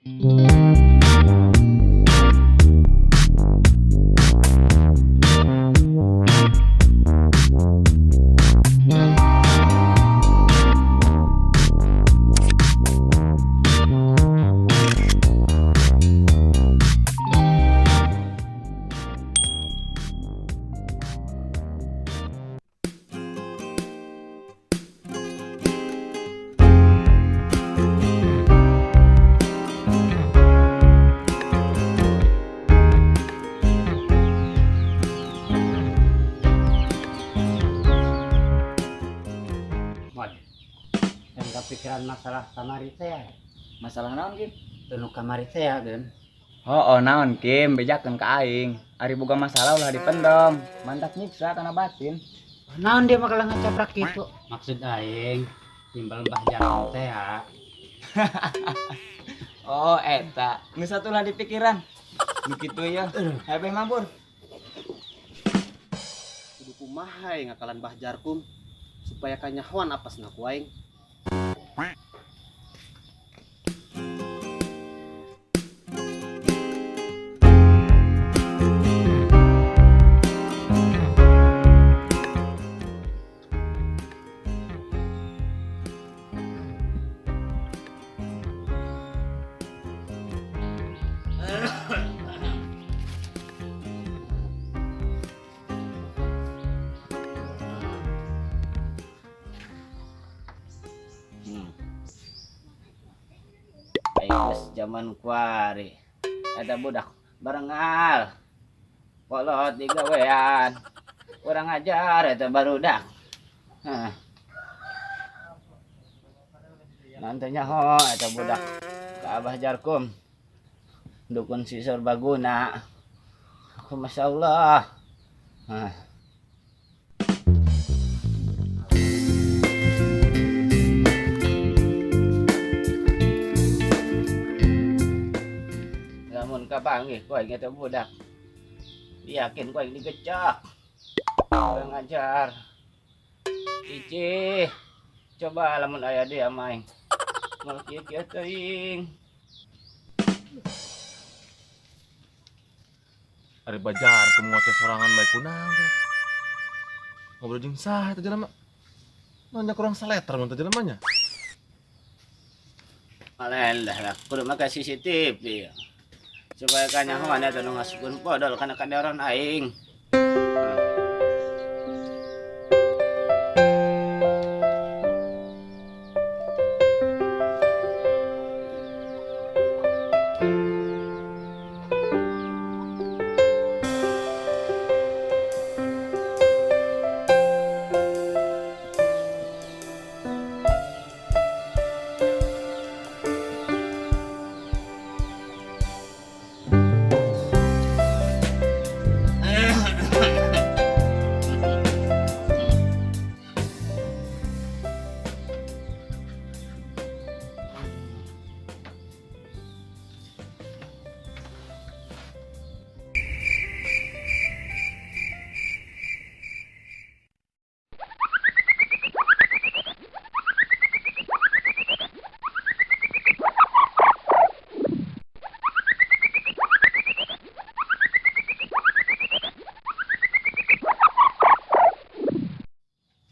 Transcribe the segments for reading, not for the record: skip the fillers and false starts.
Mod, dan kepikiran masalah kamari teh. Masalah naon Kim? Tunu kamari teh ya, Gen. Oh naon Kim, bejakeun ka aing. Ari boga masalah ulah dipendem, mantak nyiksa kana batin. Naon dia makalah ngacaprak gitu. Maksud aing timbal Mbah Jarkom teh ya. Oh eta, geus atuh di pikiran. Nu kitu ya. Habe mabur. Kudu kumaha ngakalan Mbah Jarkom supaya kanyahoan apasna ku aing. Geus zaman kuari. Eta budak barengal. Kolot di gawean. Kurang ajar eta barudak. Hah. Nantinya ho eta budak ka Abah Jarkom. Dukun si Serbaguna. Aku masyaallah. Hah. Lamun kapanggih ku aing eta budak. Yakin ku aing digecak. Kurang ajar. Ici. Coba lamun aya dia main. Mau kieu-kieu teuing. Ari bajar ku ngoceh sorangan bae kunaon teh. Ngobrol jeung saha eta jelema? Nanya kurang saleter mun teh jelemanya. Alah lah, kudu make CCTV. Supaya kanyahoan eta nu ngasupkeun podol kana kaderon aing.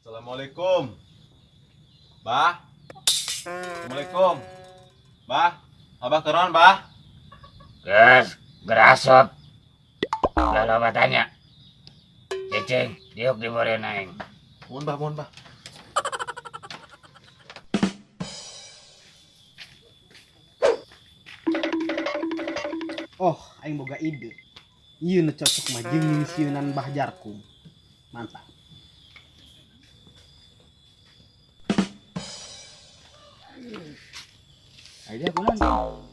Assalamualaikum. Bah. Assalamualaikum. Bah. Abah keron, Bah. Ges, gerasop. Lalu tanya. Cecing, diuk di bore naing. Mohon, Bah, mohon, Bah. Oh, aing boga ide. Ieu nu cocok mah jeung sieunan Mbah Jarkom. Mantap. Aja kunaon?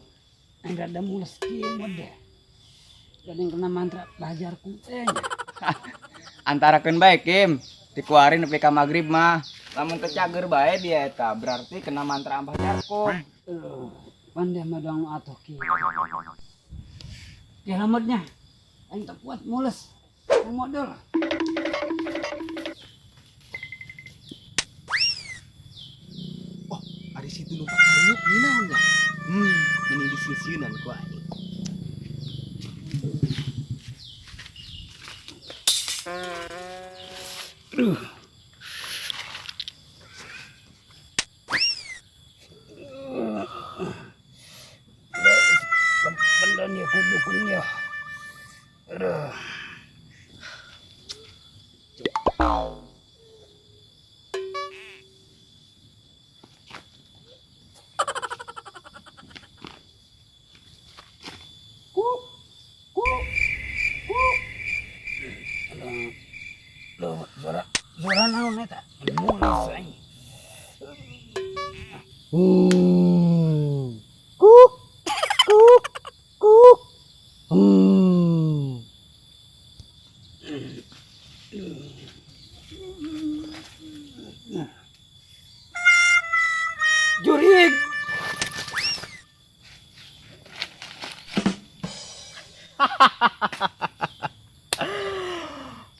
Enggak ada mules kieu mode. Dan kena mantra Mbah Jarkom teh. Antarakeun bae Kim. Ti kuari nepi ka magrib mah. Lamun kecager bae dia eta berarti kena mantra Mbah Jarkom. Pandai mah dong atuh kieu. Ya lamutnya. Aing tak kuat mules. Aing modal. Oh, ada situ numpak kariuk ninaon ya? Ini di sisiunan ku aing. Benda ni aku dukunnya. Aduh. Suara naon eta? Mulas aing. Kuk. Kuk. Kuk. Jurig.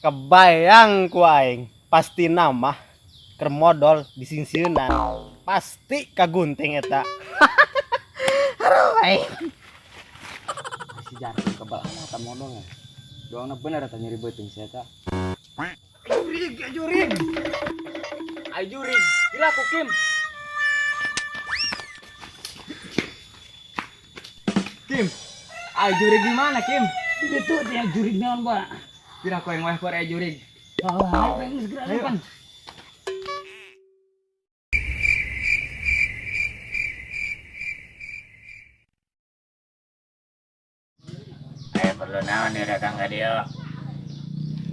Kebayang ku aing, pasti nama keur modal di sisiunan. Pasti kagunting eta. Si Jarko kebalan eta modalnya. Doangna bener eta nyeri beuting si eta. Jurig. Ai jurig, gila ku Kim. Kim. Ai jurig di mana Kim? Itu dia jurig naon, Ba? Kira aku yang weh ku ai jurig. Oh, ayo segera depan. Ayo perlu naon ya datang ke dia.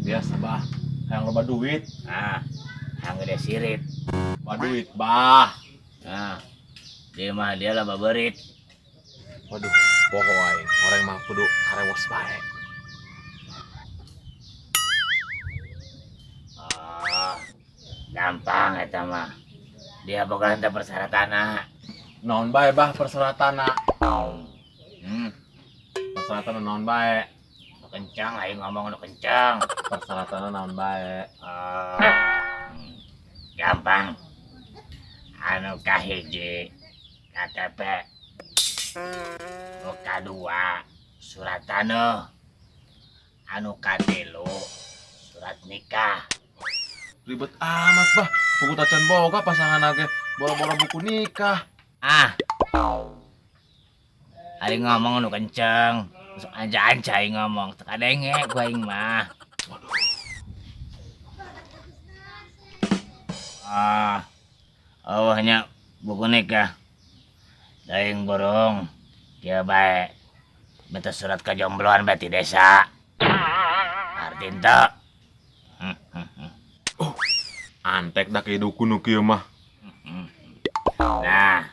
Biasa bah, yang loba duit. Nah, yang gede sirit. Loba duit bah. Nah, dia mah dia lah baberit. Waduh, pokoknya orang mah kudu karewos bae. Oh, gampang eta mah. Dia boga henteu persyaratan. Naon bae bah persyaratanna. Hmm, Persyaratan naon bae? nu kencang aing ngomong nu kencang. Persyaratan naon bae? Oh, gampang. Anu kahiji KTP. Nu kadua surat tanah. Anu katilu surat nikah. Ribet amat bah. Buku tacan boga pasanganage boro-boro buku nikah. Ah, hari ngomong nu kenceng, masuk aja aing ngomong, teka denge gua aing mah. Ah, awahnya buku nikah. Daing borong, dia baik. Minta surat kejombloan berarti desa. Artin tak? Antek dah kayak dukun nu kieu mah. Nah,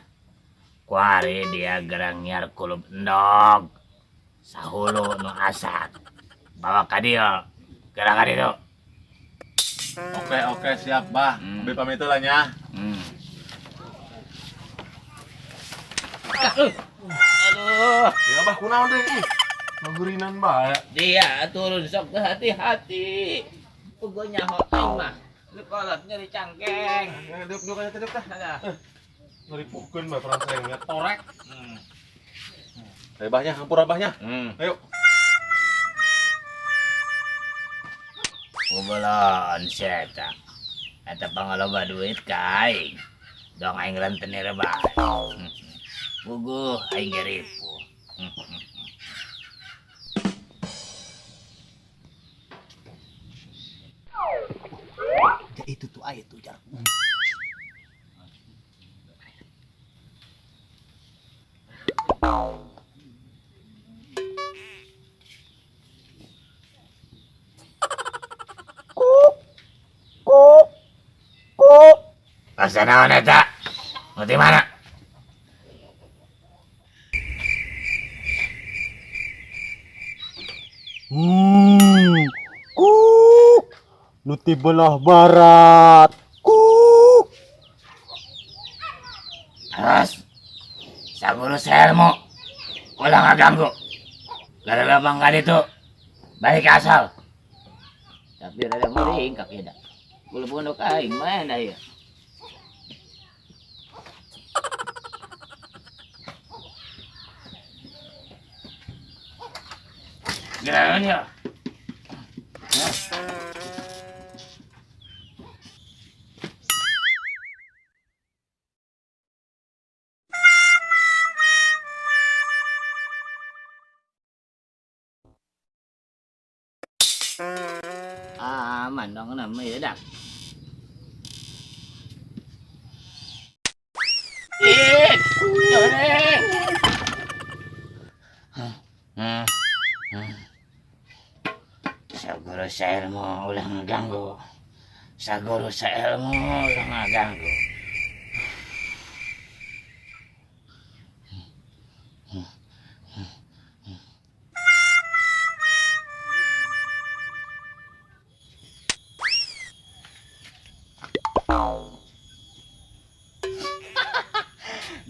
kuari dia gerang nyar kulub endog. Sahulu nu asat. Bawa ka dieu. Gerak ka dieu. Oke siap bah. Abi pamit lah nya. Aduh, Ya bah kunaon deui? Ngagurinan bae. dia turun sok teu hati-hati. Pokoknya hoteng mah. Lu kolot nyeri cangkeng. Duk aja duk tah. Ada. Ngeripukeun bae perasaan torek. Ayo bahnya, hampura bahnya. Ayo. Kubelan seta. Eta pangaloba duit ka aing. Dong aing rentenir bae. Buguh aing geripu. Ya itu tuh air tuh Jar. Asa naon eta? Nu di mana? Nuti belah barat. Terus, saguru selmo. Ulah ngaganggu. Gara-gara bangga itu, balik ke asal. Tapi rada muring kaki dah. Bulu pondok aing mana ya? Gerakan ya. Aman dong namanya dak. Sagoro sailmu ulah ngeganggu. Sagoro sailmu ulah ngeganggu.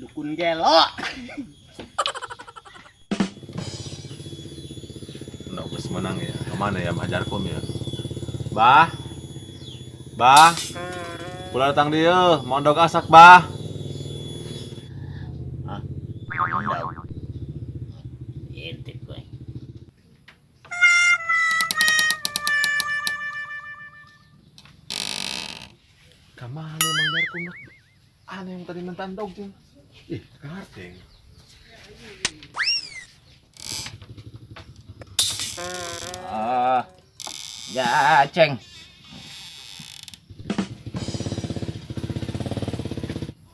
Dukun gelo. Nggak geus menang ya. Kemana ya Majarkom ya? Bah. Bah. Kula datang dieu, mondok asak, Bah. Mondok. Intip gue. Kamana Mang Jarkom nak? Aneh yang tadi mentandog jeung. Ih, ngarteng. Oh. Ya, Ceng.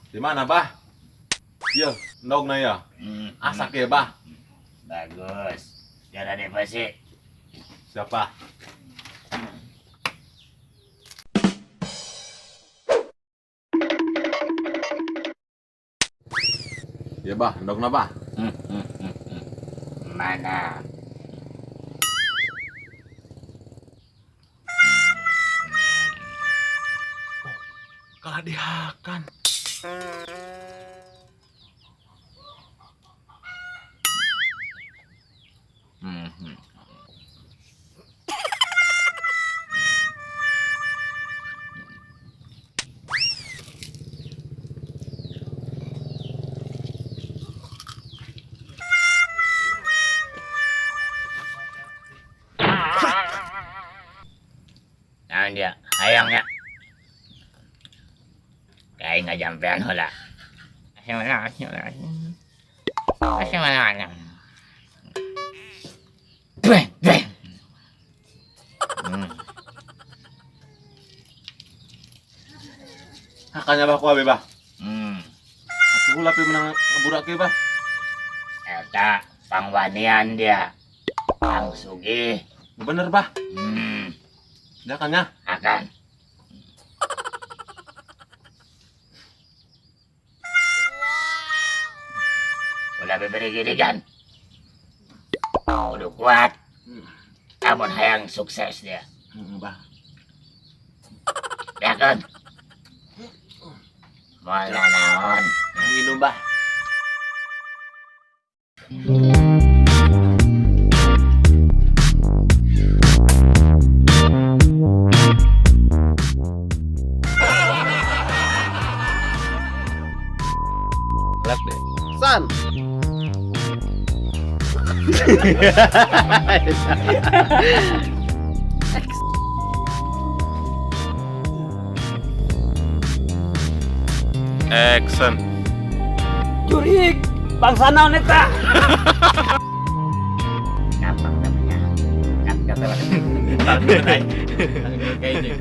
Di mana, Bah? Iya, ndogna ya. Asak ya, Bah. Bagus. Cara defasi. Siapa? Ya, Bah, ndogna, Bah. Mana? Kalah dihakan. Nah dia, hayangnya. Kayak nggak jampean hola. Mana? Hakanya Bah ku abi, Bah. Atuh lapi menang budak ke, Bah. Eta pangwanian dia. Kang Sugih. Bener, Bah. Dia kan ya? Akan. Udah beri giliran. Udah kuat. Namun hayang sukses dia. Bah. Ya kan? Mau naon? Yang minum, Bah. Lep deh. San. Action. Jurik, bangsa naon eta? Gampang namanya. Gampang namanya. Kayak